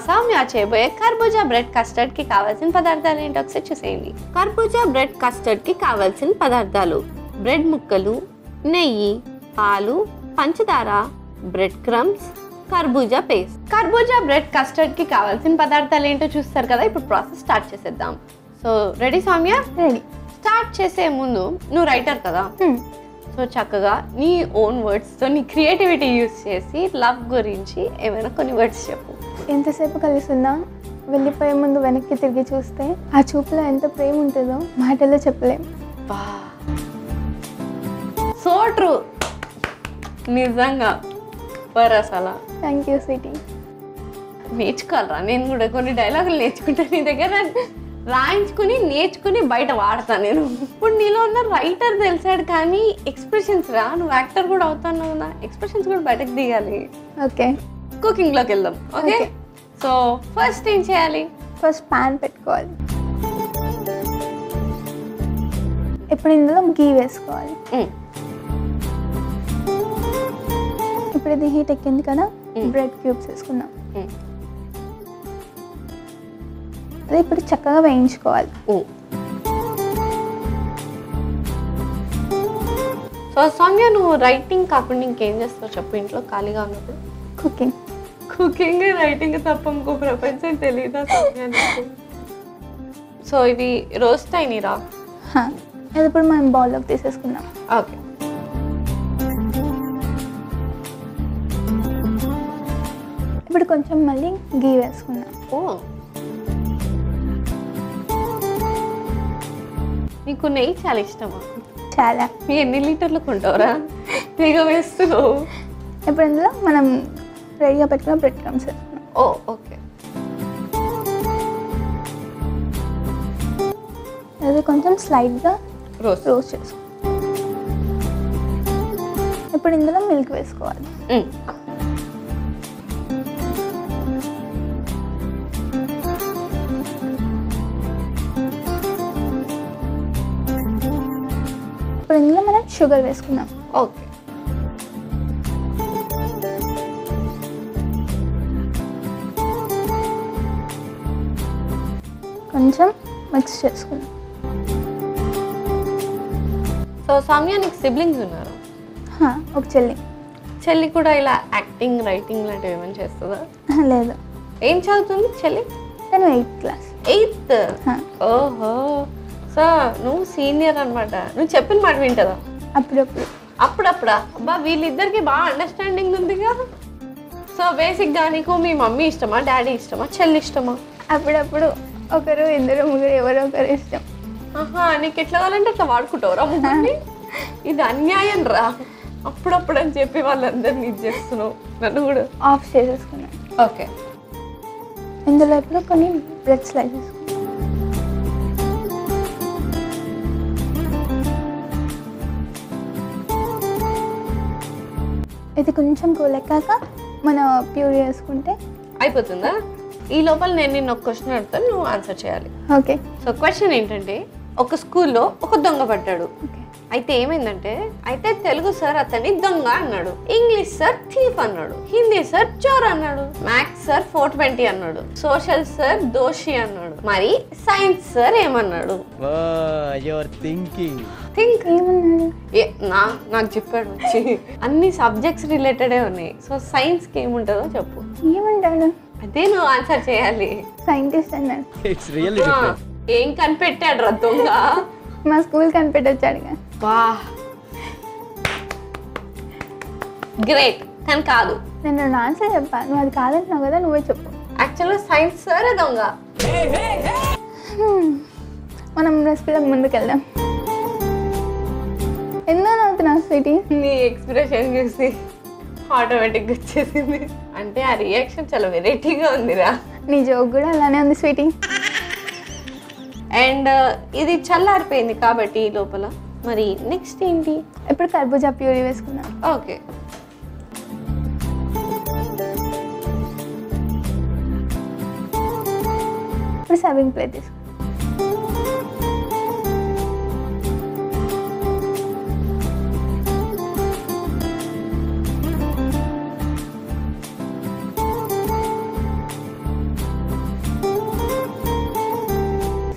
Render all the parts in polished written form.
సౌమ్య చేయబోయే కర్బూజా bread custard కి కావాల్సిన పదార్థాలు ఏంటో ఒకసారి చూసేయండి. కర్బూజా బ్రెడ్ కస్టర్డ్ కి కావాల్సిన పదార్థాలు: బ్రెడ్ ముక్కలు, నెయ్యి, పాలు, పంచదార, బ్రెడ్ క్రమ్స్, కర్బూజా పేస్ట్. కర్బూజా బ్రెడ్ కస్టర్డ్ కి కావాల్సిన పదార్థాలు ఏంటో చూస్తారు కదా. ఇప్పుడు ప్రాసెస్ స్టార్ట్ చేసేద్దాం. So ready Soumya? Ready. Start చేసే ముందు, నువ్వు రైటర్ కదా, సో చక్కగా నీ ఓన్ వర్డ్స్తో నీ క్రియేటివిటీ యూజ్ చేసి లవ్ గురించి ఏమైనా కొన్ని వర్డ్స్ చెప్పు. ఎంతసేపు కలిసిందా, వెళ్ళిపోయే ముందు వెనక్కి తిరిగి చూస్తే ఆ చూపులో ఎంత ప్రేమ ఉంటుందో మాటల్లో చెప్పలేం. సో ట్రూ, నిజంగా పర్ అసలు. Thank you sweetie. నేర్చుకోవాలరా, నేను కూడా కొన్ని డైలాగులు నేర్చుకుంటా నీ దగ్గర, రాయించుకుని నేర్చుకుని బయట వాడతాను నేను. ఇప్పుడు నీలో ఉన్న రైటర్ తెలిసాడు కానీ ఎక్స్ప్రెషన్స్ రా, నువ్వు యాక్టర్ కూడా అవుతాను నా ఎక్స్ప్రెషన్స్ కూడా బయటకు దిగాలి. ఓకే, కుకింగ్లోకి వెళ్దాం. ఓకే, సో ఫస్ట్ ఏం చేయాలి? ఫస్ట్ ప్యాన్ పెట్టుకోవాలి. ఇప్పుడు ఇందులో గీ వేసుకోవాలి. ఇప్పుడు ఇది హీట్ ఎక్కింది కదా, బ్రెడ్ క్యూబ్స్ వేసుకుందాం. అదే ఇప్పుడు చక్కగా వేయించుకోవాలి. సో సౌమ్య, నువ్వు రైటింగ్ కాకుండా ఇంకేం చేస్తావు చెప్పు ఇంట్లో ఖాళీగా ఉన్నప్పుడు? కుకింగ్. కుకింగ్ రైటింగ్ తప్ప ఇంకో ప్రపంచం తెలీదా సౌమ్య నీకు? సో ఇవి రోస్ట్ అయినరా? అది ఇప్పుడు మనం బౌల్లోకి తీసేసుకుందాం. ఓకే, ఇప్పుడు కొంచెం మళ్ళీ గీ వేసుకుందాం. ఓ, నీకు నెయ్యి చాలా ఇష్టమా? చాలా. ఎన్ని లీటర్లు కొంటావురా తెగ వేస్తున్నావు? ఇప్పుడు ఇందులో మనం రెడీగా పెట్టుకున్న బ్రెడ్ క్రమ్స్ వేసుకున్నాం. ఓ ఓకే, అది కొంచెం స్లైడ్గా రోస్ట్ చేసుకోవాలి. ఇప్పుడు ఇందులో మిల్క్ వేసుకోవాలి. ఇప్పుడు ఇందులో మనం షుగర్ వేసుకుందాం. ఓకే, కొంచెం మిక్స్ చేసుకుందాం. సో సౌమ్య, నీకు సిబ్లింగ్స్ ఉన్నారు? ఒక చెల్లి. చెల్లి కూడా ఇలా యాక్టింగ్ రైటింగ్ లాంటివి ఏమైనా చేస్తుందా? లేదు. ఏం చదువుతుంది చెల్లి? తను 8th క్లాస్. 8th? ఓహో, సో నువ్వు సీనియర్ అనమాట. నువ్వు చెప్పిన మాట వింటదా? అప్పుడప్పుడు. అప్పుడప్పుడా? అబ్బా, వీళ్ళిద్దరికి బాగా అండర్స్టాండింగ్ ఉందిగా. సో బేసిక్గా నీకు మీ మమ్మీ ఇష్టమా, డాడీ ఇష్టమా, చెల్లి ఇష్టమా? అప్పుడప్పుడు ఒకరు, ఇద్దరు, ముగ్గురు, ఎవరో ఒకరు ఇష్టం. ఆహా, నీకు ఎట్లా కావాలంటే అట్లా వాడుకుంటావురా ముగ్గురిని? ఇది అన్యాయం రా. అప్పుడప్పుడు అని చెప్పి వాళ్ళందరినీ ఇది చేస్తున్నావు, నన్ను కూడా ఆఫ్ చేసేసుకున్నాను. ఓకే, ఇందులో ఇప్పుడు కొన్ని బ్రెడ్ స్లైసెస్. ఇది కొంచెం కూలెక్కాక మన ప్యూరీ వేసుకుంటే అయిపోతుందా? ఈ లోపల నేను నిన్న ఒక క్వశ్చన్ అడుగుతాను, నువ్వు ఆన్సర్ చేయాలి. ఓకే. సో క్వశ్చన్ ఏంటంటే, ఒక స్కూల్లో ఒక దొంగ పడ్డాడు. ఓకే. అయితే ఏమైందంటే, అయితే తెలుగు సార్ అతన్ని దొంగ అన్నాడు, ఇంగ్లీష్ సార్ థీఫ్ అన్నాడు, హిందీ సార్ చోర్ అన్నాడు, మ్యాథ్స్ సార్ 420 అన్నాడు, సోషల్ సార్ దోషి అన్నాడు, మరి సైన్స్ సార్ ఏమన్నాడు? థింక్ ఏమన్నాడు? నాకు చెప్పాడు వచ్చి. అన్ని సబ్జెక్ట్స్ రిలేటెడే ఉన్నాయి. సో సైన్స్ కి ఏముంటుందో చెప్పు. ఏమంటాడు? అదే నువ్వు ఆన్సర్ చేయాలి. సైంటిస్ట్ అన్నాడు. ఏం కనిపెట్టాడు రా దొంగ? మా స్కూల్ కనిపెట్టొచ్చాడుగా. వా, గ్రేట్. కానీ కాదు, నేను నా ఆన్సర్ చెప్పాను, నువ్వు అది కాదంటున్నావు కదా, నువ్వే చెప్పు. యాక్చువల్గా సైన్స్ సరే దొంగ. మనం రెసిపీలకు ముందుకెళ్దాం. ఎన్నో నవ్వుతున్నావు స్వీటీ? నీ ఎక్స్ప్రెషన్ చూసి ఆటోమేటిక్గా వచ్చేసింది. అంటే ఆ రియాక్షన్ చాలా వెరైటీగా ఉందిరా. నీ జోక్ కూడా అలానే ఉంది స్వీటీ. అండ్ ఇది చల్లారిపోయింది కాబట్టి ఈ లోపల మరి నెక్స్ట్ ఏంటి? ఇప్పుడు కర్బూజా ప్యూరీ వేసుకుందాం. ఓకే, ఇప్పుడు సర్వింగ్ ప్లేట్ తీసుకుందాం.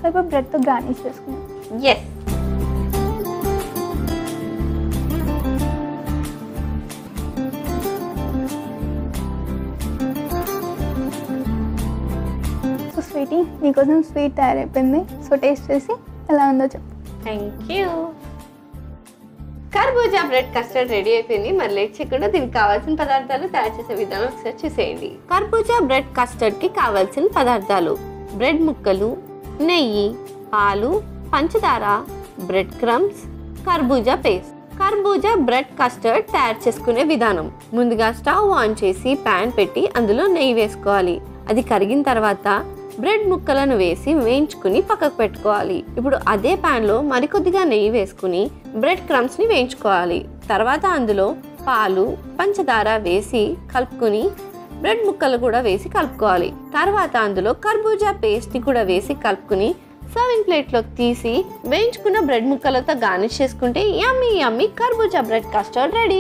వైపు బ్రెడ్తో గార్నిష్ చేసుకున్నాం. ఎస్. సో స్వీటీ, నీకోసం స్వీట్ తయారైపోయింది. సో టేస్ట్ చేసి ఎలా ఉందో చెప్పు. Thank you. కర్బూజా బ్రెడ్ కస్టర్డ్ రెడీ అయిపోయింది. మరి లేట్ చేయకుండా దీనికి కావాల్సిన పదార్థాలు తయారు చేసే విధానం ఒకసారి చూసేయండి. కర్బూజా బ్రెడ్ కస్టర్డ్కి కావాల్సిన పదార్థాలు: బ్రెడ్ ముక్కలు, నెయ్యి, పాలు, పంచదార, బ్రెడ్ క్రమ్స్, కర్బూజా పేస్ట్. కర్బూజా బ్రెడ్ కస్టర్డ్ తయారు చేసుకునే విధానం: ముందుగా స్టవ్ ఆన్ చేసి ప్యాన్ పెట్టి అందులో నెయ్యి వేసుకోవాలి. అది కరిగిన తర్వాత బ్రెడ్ ముక్కలను వేసి వేయించుకుని పక్కకు పెట్టుకోవాలి. ఇప్పుడు అదే ప్యాన్లో మరికొద్దిగా నెయ్యి వేసుకుని బ్రెడ్ క్రమ్స్ని వేయించుకోవాలి. తర్వాత అందులో పాలు, పంచదార వేసి కలుపుకుని బ్రెడ్ ముక్కలు కూడా వేసి కలుపుకోవాలి. తర్వాత అందులో కర్బూజా పేస్ట్ని కూడా వేసి కలుపుకుని సర్వింగ్ ప్లేట్లోకి తీసి వేయించుకున్న బ్రెడ్ ముక్కలతో గార్నిష్ చేసుకుంటే యమ్మీ యమ్మీ కర్బూజా బ్రెడ్ కస్టర్డ్ రెడీ.